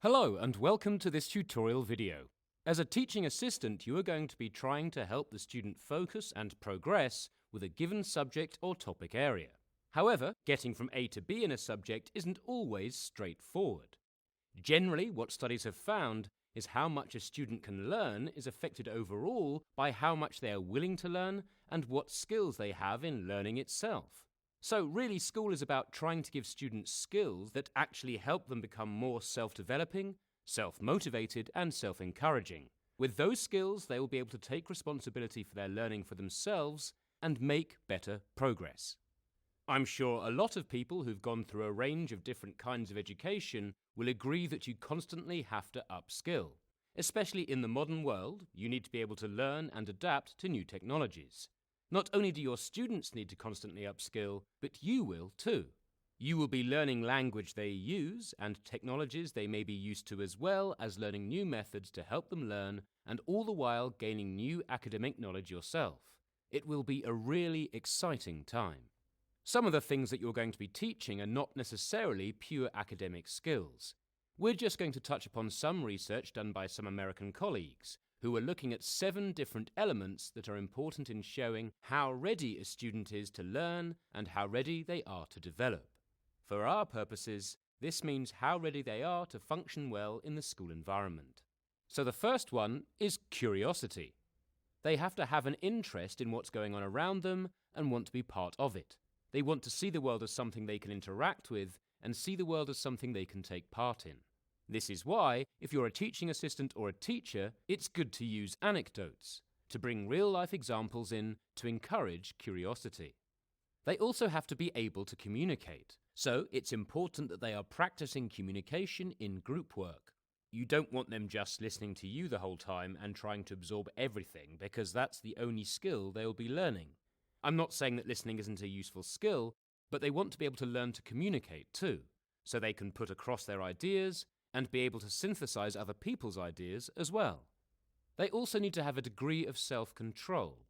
Hello and welcome to this tutorial video. As a teaching assistant, you are going to be trying to help the student focus and progress with a given subject or topic area. However, getting from A to B in a subject isn't always straightforward. Generally, what studies have found is how much a student can learn is affected overall by how much they are willing to learn and what skills they have in learning itself. So really, school is about trying to give students skills that actually help them become more self-developing, self-motivated and self-encouraging. With those skills, they will be able to take responsibility for their learning for themselves and make better progress. I'm sure a lot of people who've gone through a range of different kinds of education will agree that you constantly have to upskill. Especially in the modern world, you need to be able to learn and adapt to new technologies. Not only do your students need to constantly upskill, but you will too. You will be learning language they use and technologies they may be used to, as well as learning new methods to help them learn, and all the while gaining new academic knowledge yourself. It will be a really exciting time. Some of the things that you're going to be teaching are not necessarily pure academic skills. We're just going to touch upon some research done by some American colleagues who are looking at 7 different elements that are important in showing how ready a student is to learn and how ready they are to develop. For our purposes, this means how ready they are to function well in the school environment. So the first one is curiosity. They have to have an interest in what's going on around them and want to be part of it. They want to see the world as something they can interact with and see the world as something they can take part in. This is why, if you're a teaching assistant or a teacher, it's good to use anecdotes, to bring real-life examples in to encourage curiosity. They also have to be able to communicate, so it's important that they are practicing communication in group work. You don't want them just listening to you the whole time and trying to absorb everything, because that's the only skill they'll be learning. I'm not saying that listening isn't a useful skill, but they want to be able to learn to communicate too, so they can put across their ideas and be able to synthesize other people's ideas as well. They also need to have a degree of self-control.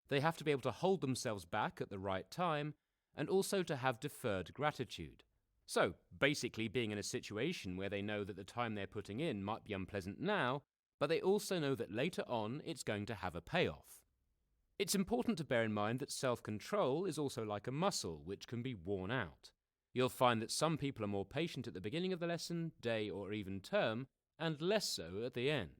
They have to be able to hold themselves back at the right time and also to have deferred gratitude. So, basically being in a situation where they know that the time they're putting in might be unpleasant now, but they also know that later on it's going to have a payoff. It's important to bear in mind that self-control is also like a muscle which can be worn out. You'll find that some people are more patient at the beginning of the lesson, day or even term, and less so at the end.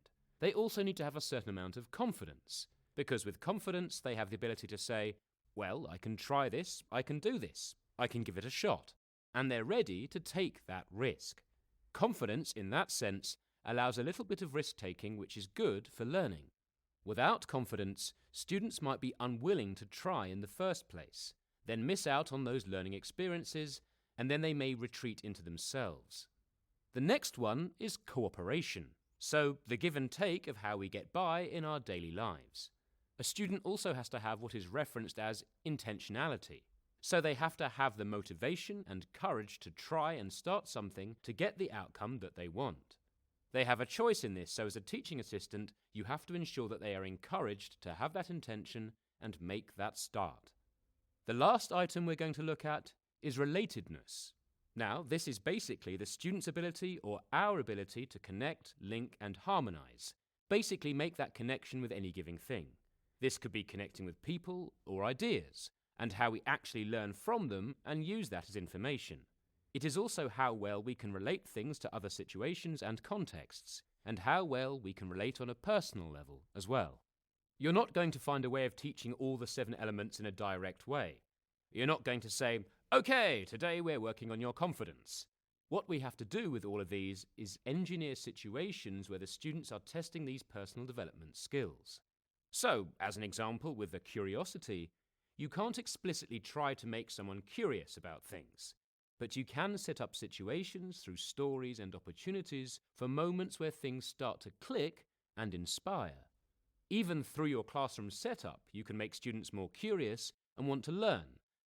They also need to have a certain amount of confidence, because with confidence they have the ability to say, well, I can try this, I can do this, I can give it a shot, and they're ready to take that risk. Confidence, in that sense, allows a little bit of risk-taking which is good for learning. Without confidence, students might be unwilling to try in the first place, then miss out on those learning experiences, and then they may retreat into themselves. The next one is cooperation, so the give and take of how we get by in our daily lives. A student also has to have what is referenced as intentionality, so they have to have the motivation and courage to try and start something to get the outcome that they want. They have a choice in this, so as a teaching assistant, you have to ensure that they are encouraged to have that intention and make that start. The last item we're going to look at is relatedness. Now, this is basically the student's ability or our ability to connect, link, and harmonize. Basically make that connection with any given thing. This could be connecting with people or ideas, and how we actually learn from them and use that as information. It is also how well we can relate things to other situations and contexts, and how well we can relate on a personal level as well. You're not going to find a way of teaching all the 7 elements in a direct way. You're not going to say, okay, today we're working on your confidence. What we have to do with all of these is engineer situations where the students are testing these personal development skills. So, as an example with the curiosity, you can't explicitly try to make someone curious about things, but you can set up situations through stories and opportunities for moments where things start to click and inspire. Even through your classroom setup, you can make students more curious and want to learn,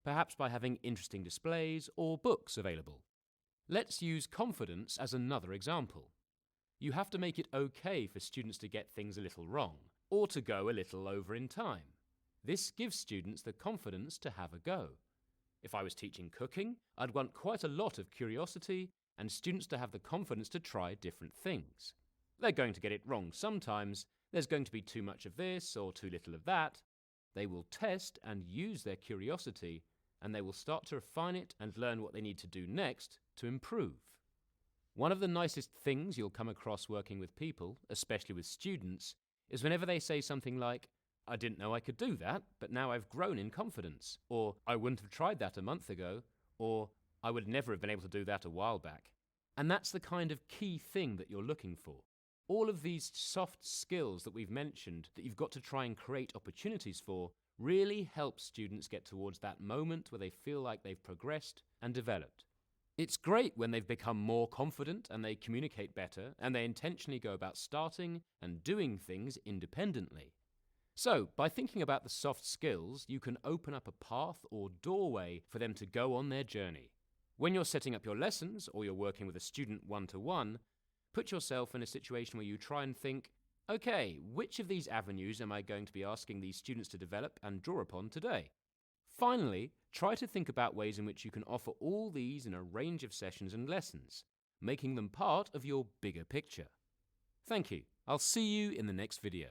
perhaps by having interesting displays or books available. Let's use confidence as another example. You have to make it okay for students to get things a little wrong, or to go a little over in time. This gives students the confidence to have a go. If I was teaching cooking, I'd want quite a lot of curiosity and students to have the confidence to try different things. They're going to get it wrong sometimes, there's going to be too much of this or too little of that. They will test and use their curiosity, and they will start to refine it and learn what they need to do next to improve. One of the nicest things you'll come across working with people, especially with students, is whenever they say something like, "I didn't know I could do that, but now I've grown in confidence," or "I wouldn't have tried that a month ago," or "I would never have been able to do that a while back." And that's the kind of key thing that you're looking for. All of these soft skills that we've mentioned that you've got to try and create opportunities for really help students get towards that moment where they feel like they've progressed and developed. It's great when they've become more confident and they communicate better and they intentionally go about starting and doing things independently. So, by thinking about the soft skills, you can open up a path or doorway for them to go on their journey. When you're setting up your lessons or you're working with a student one-to-one, put yourself in a situation where you try and think, okay, which of these avenues am I going to be asking these students to develop and draw upon today? Finally, try to think about ways in which you can offer all these in a range of sessions and lessons, making them part of your bigger picture. Thank you. I'll see you in the next video.